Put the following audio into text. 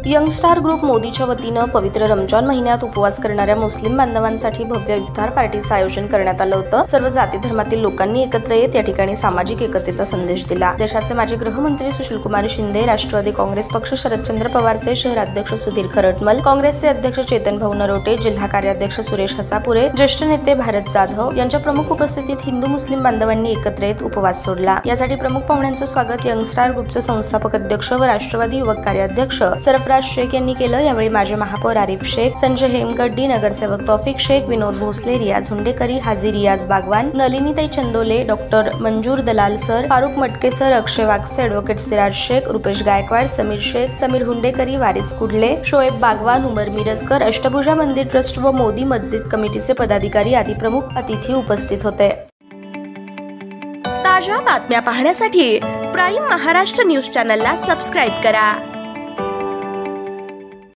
Youngster group मोदीच्या वतीनं पवित्र रमजान महिन्यात उपवास करणाऱ्या मुस्लिम बांधवांसाठी भव्य इफ्तार पार्टीचं आयोजन करण्यात आलं होतं। सर्व जाती धर्मातील लोकांनी एकत्र येत या ठिकाणी सामाजिक एकतेचा संदेश दिला। देशाचे माजी गृहमंत्री सुशीलकुमार शिंदे, राष्ट्रवादी काँग्रेस पक्ष शरदचंद्र पवारचे शहराध्यक्ष सुधीर खरटमल, काँग्रेसचे अध्यक्ष चेतन भाऊ नरोटे, जिल्हा कार्याध्यक्ष सुरेश हसापुरे, ज्येष्ठ नेते भारत जाधव यांच्या प्रमुख उपस्थितीत हिंदू मुस्लिम बांधवांनी एकत्र येत उपवास सोडला। यासाठी प्रमुख पाहुण्यांचं स्वागत यंगस्टार ग्रुपचे संस्थापक अध्यक्ष व राष्ट्रवादी युवक कार्याध्यक्ष सरफराज शेख यांनी केलं। यावेळी माजी महापौर आरिफ शेख, संजय हेमगड्डी, नगरसेवक तौफिक शेख, विनोद भोसले, रियाज हुंडेकरी, हाजी रियाज बागवान, नलिनीताई चंदोले, डॉक्टर मंजूर दलाल सर, फारुख मटके सर, अक्षय वागसे, ॲडव्होकेट सिराज शेख, रुपेश गायकवाड, समीर शेख, समीर हुंडेकरी, वारिस कुडले, शोएब बागवान, उमर मिरजकर, अष्टभुजा मंदिर ट्रस्ट व मोदी मस्जिद कमिटीचे पदाधिकारी आदी प्रमुख अतिथी उपस्थित होते। ताज्या बातम्या पाहण्यासाठी प्राईम महाराष्ट्र न्यूज चॅनलला सबस्क्राईब करा।